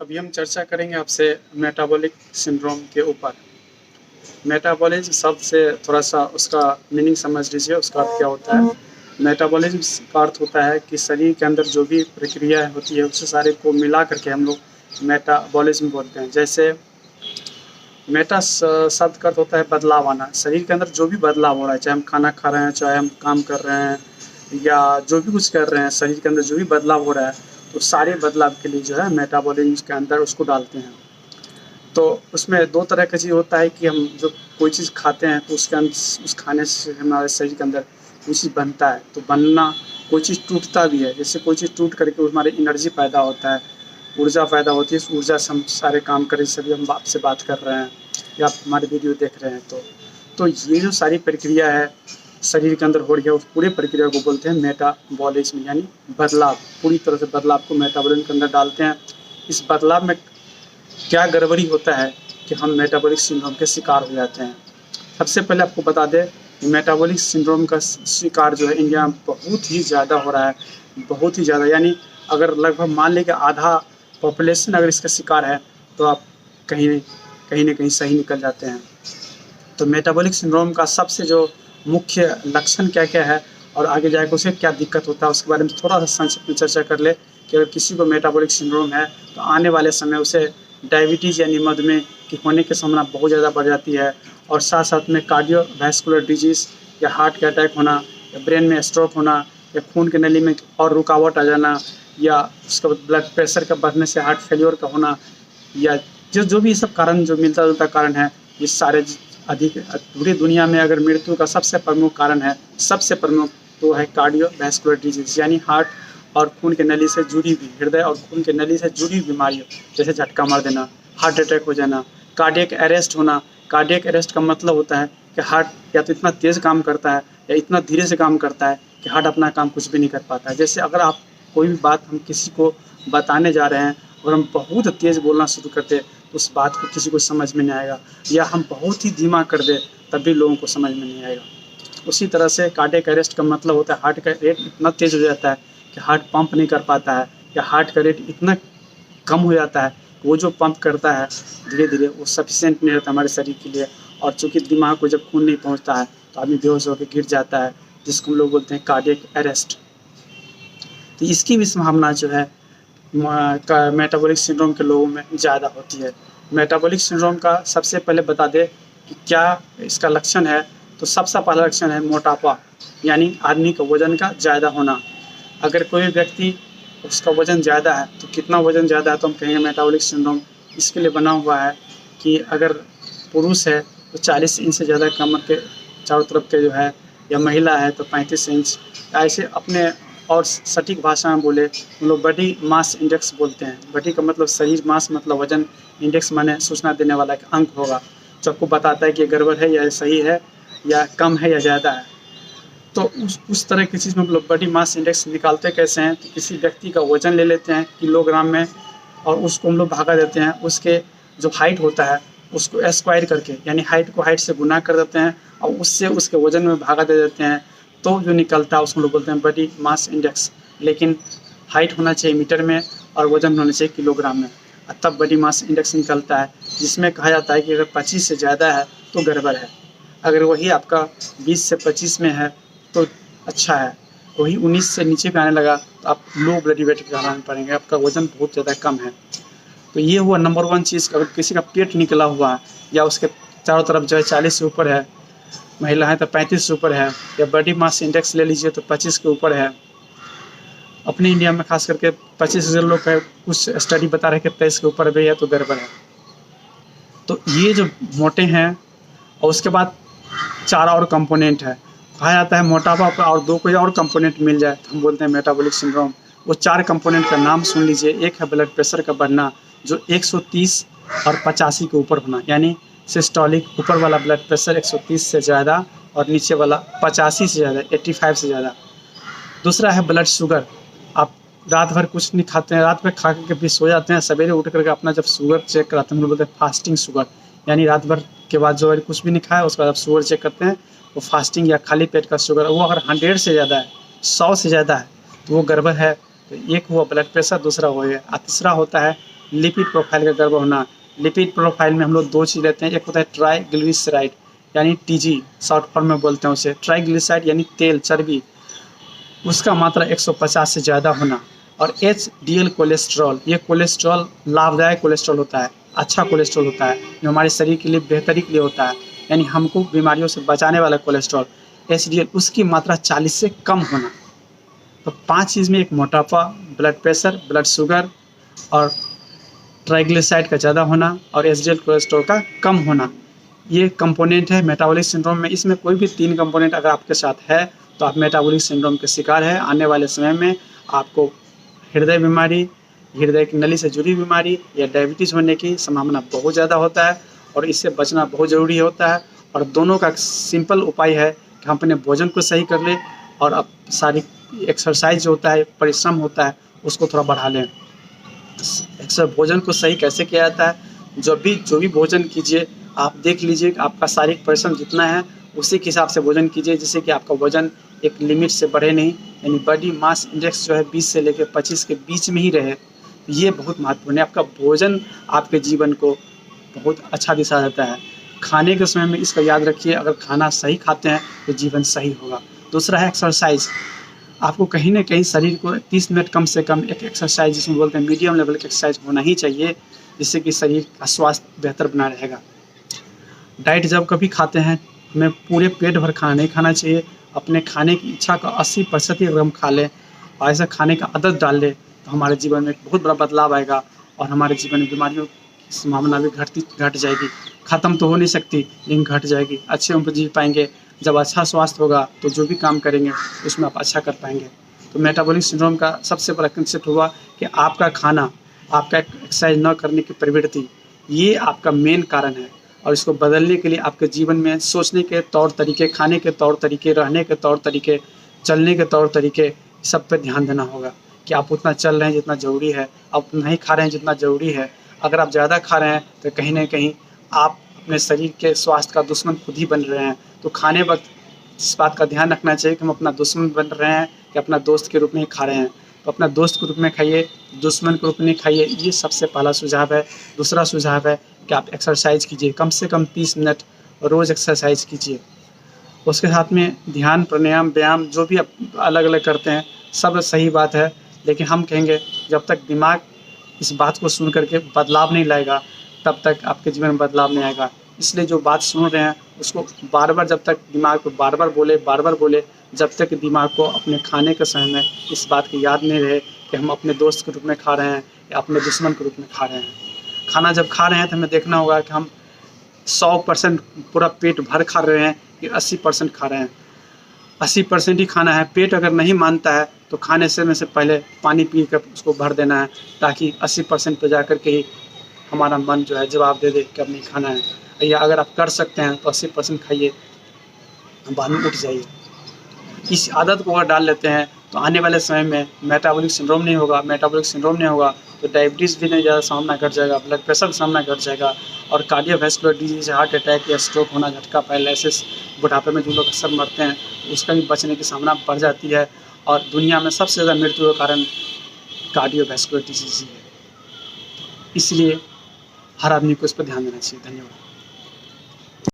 अभी हम चर्चा करेंगे आपसे मेटाबॉलिक सिंड्रोम के ऊपर। मेटाबॉलिज्म शब्द से थोड़ा सा उसका मीनिंग समझ लीजिए, उसका अर्थ क्या होता है। मेटाबॉलिज्म का अर्थ होता है कि शरीर के अंदर जो भी प्रक्रिया होती है उसे सारे को मिला करके हम लोग मेटाबॉलिज्म बोलते हैं। जैसे मेटा शब्द का अर्थ होता है बदलाव आना। शरीर के अंदर जो भी बदलाव हो रहा है, चाहे हम खाना खा रहे हैं, चाहे हम काम कर रहे हैं या जो भी कुछ कर रहे हैं, शरीर के अंदर जो भी बदलाव हो रहा है तो सारे बदलाव के लिए जो है मेटाबॉलिज्म के अंदर उसको डालते हैं। तो उसमें दो तरह का चीज़ होता है कि हम जो कोई चीज़ खाते हैं तो उसके अंदर उस खाने से हमारे शरीर के अंदर कोई चीज़ बनता है, तो बनना कोई चीज़ टूटता भी है। जैसे कोई चीज़ टूट करके हमारी एनर्जी पैदा होता है, ऊर्जा पैदा होती है। इस ऊर्जा से हम सारे काम करें, सभी हम आपसे बात कर रहे हैं या आप हमारे वीडियो देख रहे हैं। तो ये जो सारी प्रक्रिया है शरीर के अंदर हो रही है, उस पूरी प्रक्रिया को बोलते हैं मेटाबॉलिज्म, यानी बदलाव। पूरी तरह से बदलाव को मेटाबॉलिज्म के अंदर डालते हैं। इस बदलाव में क्या गड़बड़ी होता है कि हम मेटाबॉलिक सिंड्रोम के शिकार हो जाते हैं। सबसे पहले आपको बता दें, मेटाबॉलिक सिंड्रोम का शिकार जो है इंडिया में बहुत ही ज़्यादा हो रहा है, बहुत ही ज़्यादा। यानी अगर लगभग मान लें कि आधा पॉपुलेशन अगर इसका शिकार है तो आप कहीं न कहीं सही निकल जाते हैं। तो मेटाबॉलिक सिंड्रोम का सबसे जो मुख्य लक्षण क्या-क्या है और आगे जाकर उसे क्या दिक्कत होता है, उसके बारे में थोड़ा सा संक्षिप्त में चर्चा कर ले कि अगर किसी को मेटाबॉलिक सिंड्रोम है तो आने वाले समय उसे डायबिटीज़ यानी मधुमेह की होने की संभावना बहुत ज़्यादा बढ़ जाती है। और साथ-साथ में कार्डियोवैस्कुलर डिजीज़ या हार्ट का अटैक होना या ब्रेन में स्ट्रोक होना या खून की नली में और रुकावट आ जाना या उसका ब्लड प्रेशर का बढ़ने से हार्ट फेल्योर का होना या जो भी सब कारण जो मिलता-जुलता कारण है, ये सारे अधिक पूरी दुनिया में अगर मृत्यु का सबसे प्रमुख कारण है, सबसे प्रमुख तो है कार्डियोवैस्कुलर डिजीज़, यानी हार्ट और खून की नली से जुड़ी हुई, हृदय और खून की नली से जुड़ी हुई बीमारियों, जैसे झटका मार देना, हार्ट अटैक हो जाना, कार्डियक अरेस्ट होना। कार्डियक अरेस्ट का मतलब होता है कि हार्ट या तो इतना तेज़ काम करता है या इतना धीरे से काम करता है कि हार्ट अपना काम कुछ भी नहीं कर पाता है। जैसे अगर आप कोई भी बात हम किसी को बताने जा रहे हैं और हम बहुत तेज़ बोलना शुरू करते हैं तो उस बात को किसी को समझ में नहीं आएगा, या हम बहुत ही धीमा कर दें तब भी लोगों को समझ में नहीं आएगा। उसी तरह से कार्डियक अरेस्ट का मतलब होता है हार्ट का रेट इतना तेज़ हो जाता है कि हार्ट पंप नहीं कर पाता है, या हार्ट का रेट इतना कम हो जाता है वो जो पंप करता है धीरे-धीरे वो सफिशिएंट नहीं रहता हमारे शरीर के लिए। और चूँकि दिमाग को जब खून नहीं पहुँचता है तो आदमी बेहोश होकर गिर जाता है, जिसको हम लोग बोलते हैं कार्डियक अरेस्ट। तो इसकी भी संभावना जो है मेटाबॉलिक सिंड्रोम के लोगों में ज़्यादा होती है। मेटाबॉलिक सिंड्रोम का सबसे पहले बता दें कि क्या इसका लक्षण है। तो सबसे पहला लक्षण है मोटापा, यानी आदमी का वज़न का ज़्यादा होना। अगर कोई व्यक्ति उसका वज़न ज़्यादा है तो कितना वज़न ज़्यादा है तो हम कहेंगे मेटाबॉलिक सिंड्रोम। इसके लिए बना हुआ है कि अगर पुरुष है तो 40 इंच से ज़्यादा कमर के चारों तरफ के जो है, या महिला है तो 35 इंच। ऐसे अपने और सटीक भाषा में बोले हम लोग बॉडी मास इंडेक्स बोलते हैं। बॉडी का मतलब शरीर, मास मतलब वजन, इंडेक्स माने सूचना देने वाला एक अंक होगा जो आपको बताता है कि ये गड़बड़ है या सही है या कम है या ज़्यादा है। तो उस तरह की चीज़ में हम लोग बॉडी मास इंडेक्स निकालते कैसे हैं, तो किसी व्यक्ति का वजन ले लेते हैं किलोग्राम में और उसको हम लोग भागा देते हैं उसके जो हाइट होता है उसको स्क्वायर करके, यानी हाइट को हाइट से गुना कर देते हैं और उससे उसके वजन में भागा दे देते हैं। तो जो निकलता है उसको लोग बोलते हैं बॉडी मास इंडेक्स। लेकिन हाइट होना चाहिए मीटर में और वजन होना चाहिए किलोग्राम में, तब बॉडी मास इंडेक्स निकलता है, जिसमें कहा जाता है कि अगर 25 से ज़्यादा है तो गड़बड़ है। अगर वही आपका 20 से 25 में है तो अच्छा है, वही 19 से नीचे पे आने लगा तो आप लो बॉडी वेट कहलाने पड़ेंगे, आपका वजन बहुत ज़्यादा कम है। तो ये हुआ नंबर 1 चीज़। अगर किसी का पेट निकला हुआ है या उसके चारों तरफ जो है 40 से ऊपर है, महिला है तो 35 से ऊपर है, या बॉडी मास इंडेक्स ले लीजिए तो 25 के ऊपर है। अपने इंडिया में खास करके 25 से लोग का कुछ स्टडी बता रहे हैं कि 23 के ऊपर भी है तो गड़बड़ है। तो ये जो मोटे हैं, और उसके बाद 4 और कंपोनेंट है। कहा जाता है मोटापा का और 2 कोई और कंपोनेंट मिल जाए तो हम बोलते हैं मेटाबॉलिक सिंड्रोम। वो 4 कंपोनेंट का नाम सुन लीजिए। एक है ब्लड प्रेशर का बढ़ना जो 130 और 85 के ऊपर होना, यानी सिस्टोलिक ऊपर वाला ब्लड प्रेशर 130 से ज़्यादा और नीचे वाला 85 से ज़्यादा, 85 से ज़्यादा। दूसरा है ब्लड शुगर। आप रात भर कुछ नहीं खाते हैं, रात भर खा के भी सो जाते हैं, सवेरे उठ करके अपना जब शुगर चेक कराते हैं हम लोग बोलते हैं फास्टिंग शुगर, यानी रात भर के बाद जो है कुछ भी नहीं खाया उसके बाद आप शुगर चेक करते हैं, वो फास्टिंग या खाली पेट का शुगर, वो अगर 100 से ज़्यादा है, 100 से ज़्यादा है तो वो गड़बड़ है। तो एक हुआ ब्लड प्रेशर, दूसरा हो गया। तीसरा होता है लिपिड प्रोफाइल का गड़बड़ होना। लिपिड प्रोफाइल में हम लोग 2 चीज़ लेते हैं, एक होता है ट्राइग्लिसराइड यानी टीजी, शॉर्ट फॉर्म में बोलते हैं उसे। ट्राइग्लिसराइड यानी तेल, चर्बी, उसका मात्रा 150 से ज़्यादा होना। और एचडीएल कोलेस्ट्रॉल, ये कोलेस्ट्रॉल लाभदायक कोलेस्ट्रॉल होता है, अच्छा कोलेस्ट्रॉल होता है, जो हमारे शरीर के लिए बेहतरी के लिए होता है, यानी हमको बीमारियों से बचाने वाला कोलेस्ट्रॉल। एचडीएल उसकी मात्रा 40 से कम होना। तो 5 चीज़ में, एक मोटापा, ब्लड प्रेशर, ब्लड शुगर और ट्राइग्लिसराइड का ज़्यादा होना और एचडीएल कोलेस्ट्रॉल का कम होना, ये कंपोनेंट है मेटाबॉलिक सिंड्रोम में। इसमें कोई भी 3 कंपोनेंट अगर आपके साथ है तो आप मेटाबॉलिक सिंड्रोम के शिकार है। आने वाले समय में आपको हृदय बीमारी, हृदय की नली से जुड़ी बीमारी या डायबिटीज़ होने की संभावना बहुत ज़्यादा होता है और इससे बचना बहुत ज़रूरी होता है। और दोनों का सिंपल उपाय है कि हम अपने भोजन को सही कर लें और अब शारीरिक एक्सरसाइज जो होता है, परिश्रम होता है, उसको थोड़ा बढ़ा लें। अक्सर भोजन को सही कैसे किया जाता है, जो भी भोजन कीजिए आप देख लीजिए आपका शारीरिक परिश्रम जितना है उसी के हिसाब से भोजन कीजिए, जिससे कि आपका वजन एक लिमिट से बढ़े नहीं, यानी बॉडी मास इंडेक्स जो है 20 से लेकर 25 के बीच में ही रहे। ये बहुत महत्वपूर्ण है। आपका भोजन आपके जीवन को बहुत अच्छा दिशा देता है। खाने के समय में इसका याद रखिए, अगर खाना सही खाते हैं तो जीवन सही होगा। दूसरा है एक्सरसाइज। आपको कहीं ना कहीं शरीर को 30 मिनट कम से कम एक एक्सरसाइज, जिसमें बोलते हैं मीडियम लेवल की एक्सरसाइज होना ही चाहिए, जिससे कि शरीर का स्वास्थ्य बेहतर बना रहेगा। डाइट जब कभी खाते हैं हमें पूरे पेट भर खाना नहीं खाना चाहिए। अपने खाने की इच्छा का 80% ही अगर हम खा लें और ऐसा खाने का आदत डाल लें तो हमारे जीवन में बहुत बड़ा बदलाव आएगा और हमारे जीवन में बीमारियों की संभावना भी घट जाएगी। ख़त्म तो हो नहीं सकती लेकिन घट जाएगी। अच्छे उम्र जी पाएंगे। जब अच्छा स्वास्थ्य होगा तो जो भी काम करेंगे उसमें आप अच्छा कर पाएंगे। तो मेटाबॉलिक सिंड्रोम का सबसे बड़ा कंसेप्ट हुआ कि आपका खाना, आपका एक्सरसाइज न करने की प्रवृत्ति, ये आपका मेन कारण है। और इसको बदलने के लिए आपके जीवन में सोचने के तौर तरीके, खाने के तौर तरीके, रहने के तौर तरीके, चलने के तौर तरीके, सब पे ध्यान देना होगा कि आप उतना चल रहे हैं जितना ज़रूरी है, आप उतना ही खा रहे हैं जितना ज़रूरी है। अगर आप ज़्यादा खा रहे हैं तो कहीं ना कहीं आप अपने शरीर के स्वास्थ्य का दुश्मन खुद ही बन रहे हैं। तो खाने वक्त इस बात का ध्यान रखना चाहिए कि हम अपना दुश्मन बन रहे हैं कि अपना दोस्त के रूप में ही खा रहे हैं। तो अपना दोस्त के रूप में खाइए, दुश्मन के रूप में खाइए, ये सबसे पहला सुझाव है। दूसरा सुझाव है कि आप एक्सरसाइज कीजिए, कम से कम 30 मिनट रोज़ एक्सरसाइज कीजिए। उसके साथ में ध्यान, प्राणायाम, व्यायाम जो भी आप अलग अलग करते हैं सब सही बात है, लेकिन हम कहेंगे जब तक दिमाग इस बात को सुन करके बदलाव नहीं लाएगा तब तक आपके जीवन में बदलाव नहीं आएगा। इसलिए जो बात सुन रहे हैं उसको बार बार, जब तक दिमाग को बार बार बोले, जब तक दिमाग को अपने खाने के समय में इस बात की याद नहीं रहे कि हम अपने दोस्त के रूप में खा रहे हैं या अपने दुश्मन के रूप में खा रहे हैं। खाना जब खा रहे हैं तो हमें देखना होगा कि हम 100% पूरा पेट भर खा रहे हैं कि 80% खा रहे हैं। 80% ही खाना है। पेट अगर नहीं मानता है तो खाने से पहले पानी पी कर उसको भर देना है, ताकि 80% पे जा कर के ही हमारा मन जो है जवाब दे दे कि अब नहीं खाना है। या अगर आप कर सकते हैं तो 80% खाइए, बाद में उठ जाइए। इस आदत को अगर डाल लेते हैं तो आने वाले समय में मेटाबॉलिक सिंड्रोम नहीं होगा। मेटाबॉलिक सिंड्रोम नहीं होगा तो डायबिटीज़ भी नहीं ज़्यादा सामना घट जाएगा, ब्लड प्रेशर का सामना घट जाएगा और कार्डियोवैस्कुलर डिजीज, हार्ट अटैक या स्ट्रोक होना, झटका, पैरालिसिस, बुढ़ापे में जो लोग अक्सर मरते हैं उसका भी बचने की संभावना बढ़ जाती है। और दुनिया में सबसे ज़्यादा मृत्यु का कारण कार्डियोवैस्कुलर डिजीज ही है। इसलिए हर आदमी को इस पर ध्यान देना चाहिए। धन्यवाद।